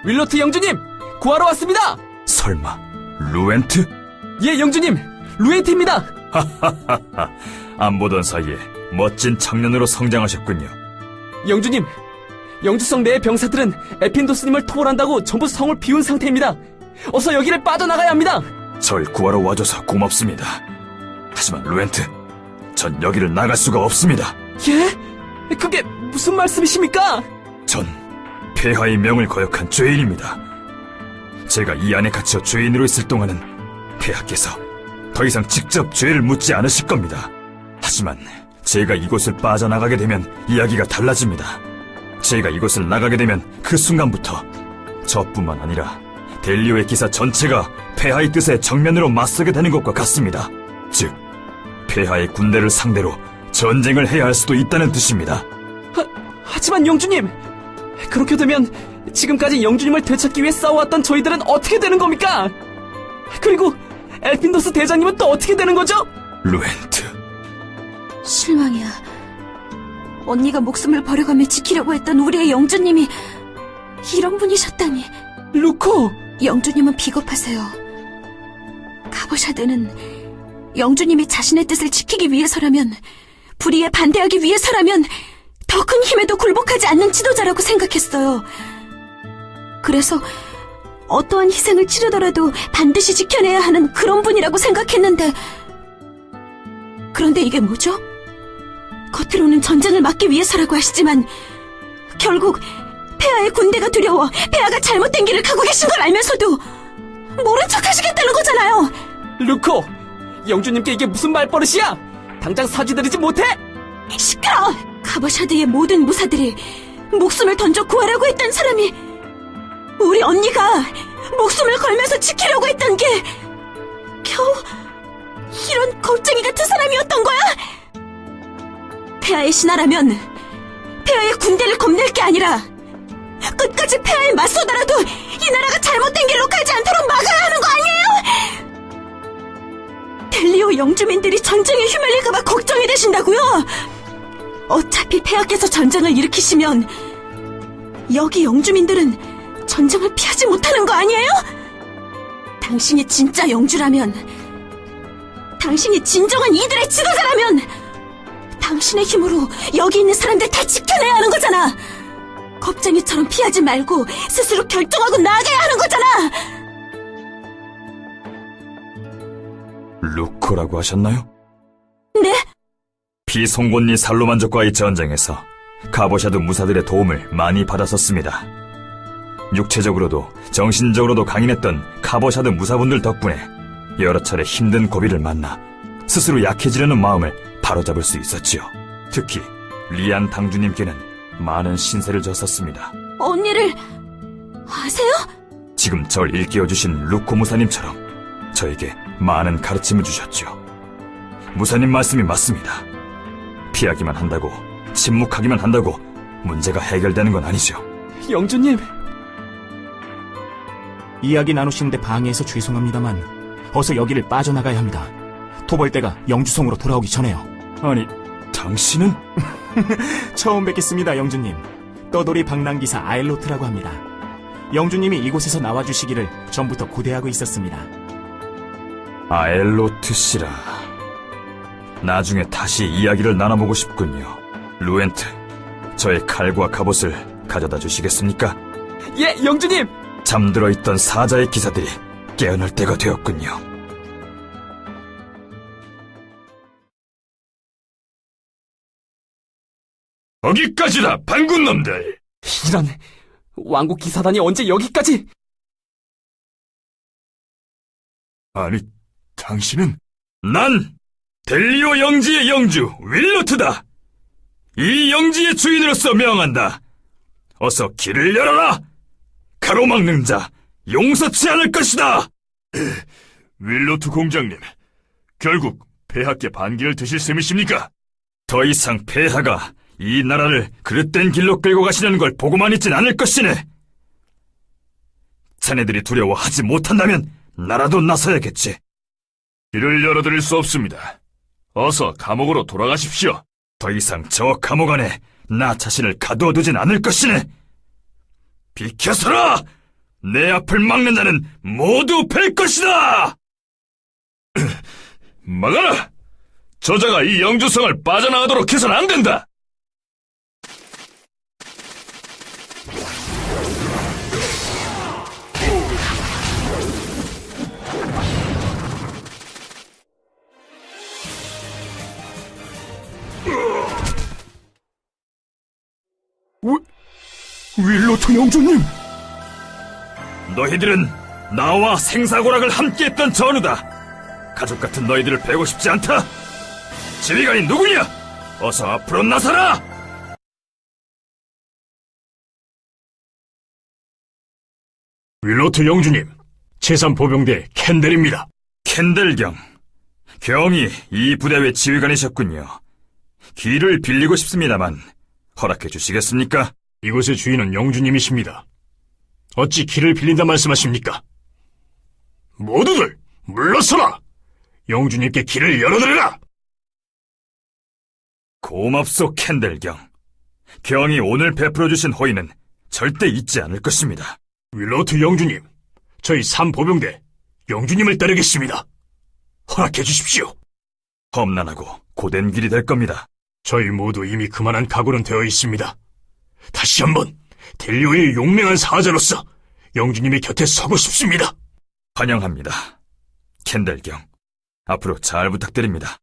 윌로트 영주님, 구하러 왔습니다! 설마 루엔트? 예, 영주님, 루엔트입니다! 하하하하, 안 보던 사이에 멋진 청년으로 성장하셨군요. 영주님, 영주성 내의 병사들은 에핀도스님을 토벌한다고 전부 성을 비운 상태입니다. 어서 여기를 빠져나가야 합니다. 절 구하러 와줘서 고맙습니다. 하지만 루엔트, 전 여기를 나갈 수가 없습니다. 예? 그게 무슨 말씀이십니까? 전 폐하의 명을 거역한 죄인입니다. 제가 이 안에 갇혀 죄인으로 있을 동안은 폐하께서 더 이상 직접 죄를 묻지 않으실 겁니다. 하지만 제가 이곳을 빠져나가게 되면 이야기가 달라집니다. 제가 이곳을 나가게 되면 그 순간부터 저뿐만 아니라 델리오의 기사 전체가 폐하의 뜻에 정면으로 맞서게 되는 것과 같습니다. 즉, 폐하의 군대를 상대로 전쟁을 해야 할 수도 있다는 뜻입니다. 하지만 영주님, 그렇게 되면 지금까지 영주님을 되찾기 위해 싸워왔던 저희들은 어떻게 되는 겁니까? 그리고 엘핀도스 대장님은 또 어떻게 되는 거죠? 루엔트, 실망이야. 언니가 목숨을 버려가며 지키려고 했던 우리의 영주님이 이런 분이셨다니. 루코! 영주님은 비겁하세요. 가보샤드는 영주님이 자신의 뜻을 지키기 위해서라면, 불의에 반대하기 위해서라면 더 큰 힘에도 굴복하지 않는 지도자라고 생각했어요. 그래서 어떠한 희생을 치르더라도 반드시 지켜내야 하는 그런 분이라고 생각했는데, 그런데 이게 뭐죠? 겉으로는 전쟁을 막기 위해서라고 하시지만 결국 폐하의 군대가 두려워 폐하가 잘못된 길을 가고 계신 걸 알면서도 모른 척 하시겠다는 거잖아요. 루코! 영주님께 이게 무슨 말버릇이야? 당장 사죄드리지 못해? 시끄러! 카버샤드의 모든 무사들이 목숨을 던져 구하려고 했던 사람이 우리 언니가 목숨을 걸면서 지키려고 했던 게 겨우 이런 겁쟁이 같은 사람이었던 거야? 폐하의 신하라면 폐하의 군대를 겁낼 게 아니라 끝까지 폐하에 맞서더라도 이 나라가 잘못된 길로 가지 않도록 막아야 하는 거 아니에요? 델리오 영주민들이 전쟁에 휘말릴까봐 걱정이 되신다고요? 어차피 폐하께서 전쟁을 일으키시면 여기 영주민들은 전쟁을 피하지 못하는 거 아니에요? 당신이 진짜 영주라면, 당신이 진정한 이들의 지도자라면 당신의 힘으로 여기 있는 사람들 다 지켜내야 하는 거잖아. 겁쟁이처럼 피하지 말고 스스로 결정하고 나아가야 하는 거잖아. 루코라고 하셨나요? 네? 비송곳니 살로만족과의 전쟁에서 가보샤드 무사들의 도움을 많이 받았었습니다. 육체적으로도 정신적으로도 강인했던 가보샤드 무사분들 덕분에 여러 차례 힘든 고비를 만나 스스로 약해지려는 마음을 바로잡을 수 있었지요. 특히 리안 당주님께는 많은 신세를 졌었습니다. 언니를 아세요? 지금 절 일깨워주신 루코 무사님처럼 저에게 많은 가르침을 주셨죠. 무사님 말씀이 맞습니다. 피하기만 한다고, 침묵하기만 한다고 문제가 해결되는 건 아니죠. 영주님! 이야기 나누시는데 방해해서 죄송합니다만 어서 여기를 빠져나가야 합니다. 토벌대가 영주성으로 돌아오기 전에요. 아니, 당신은? 처음 뵙겠습니다, 영주님. 떠돌이 방랑기사 아엘로트라고 합니다. 영주님이 이곳에서 나와주시기를 전부터 고대하고 있었습니다. 아엘로트 씨라. 나중에 다시 이야기를 나눠보고 싶군요. 루엔트, 저의 칼과 갑옷을 가져다 주시겠습니까? 예, 영주님! 잠들어 있던 사자의 기사들이 깨어날 때가 되었군요. 거기까지다, 반군놈들! 이런, 왕국 기사단이 언제 여기까지? 아니, 당신은? 난 델리오 영지의 영주 윌로트다. 이 영지의 주인으로서 명한다. 어서 길을 열어라. 가로막는 자 용서치 않을 것이다. 윌로트 공장님, 결국 폐하께 반기를 드실 셈이십니까? 더 이상 폐하가 이 나라를 그릇된 길로 끌고 가시려는 걸 보고만 있진 않을 것이네. 자네들이 두려워하지 못한다면 나라도 나서야겠지. 길을 열어드릴 수 없습니다. 어서 감옥으로 돌아가십시오. 더 이상 저 감옥 안에 나 자신을 가두어두진 않을 것이네. 비켜서라! 내 앞을 막는 자는 모두 뵐 것이다! 막아라! 저자가 이 영주성을 빠져나가도록 해서는 안 된다! 윌로트 영주님! 너희들은 나와 생사고락을 함께했던 전우다. 가족 같은 너희들을 뵈고 싶지 않다. 지휘관이 누구냐? 어서 앞으로 나서라! 윌로트 영주님, 제3보병대 캔델입니다. 캔델경. 경이 이 부대의 지휘관이셨군요. 길을 빌리고 싶습니다만 허락해 주시겠습니까? 이곳의 주인은 영주님이십니다. 어찌 길을 빌린다 말씀하십니까? 모두들 물러서라! 영주님께 길을 열어드려라! 고맙소, 캔델경. 경이 오늘 베풀어 주신 호의는 절대 잊지 않을 것입니다. 윌로트 영주님, 저희 3보병대 영주님을 따르겠습니다. 허락해 주십시오. 험난하고 고된 길이 될 겁니다. 저희 모두 이미 그만한 각오는 되어 있습니다. 다시 한번 델리오의 용맹한 사자로서 영주님의 곁에 서고 싶습니다. 환영합니다. 캔델경. 앞으로 잘 부탁드립니다.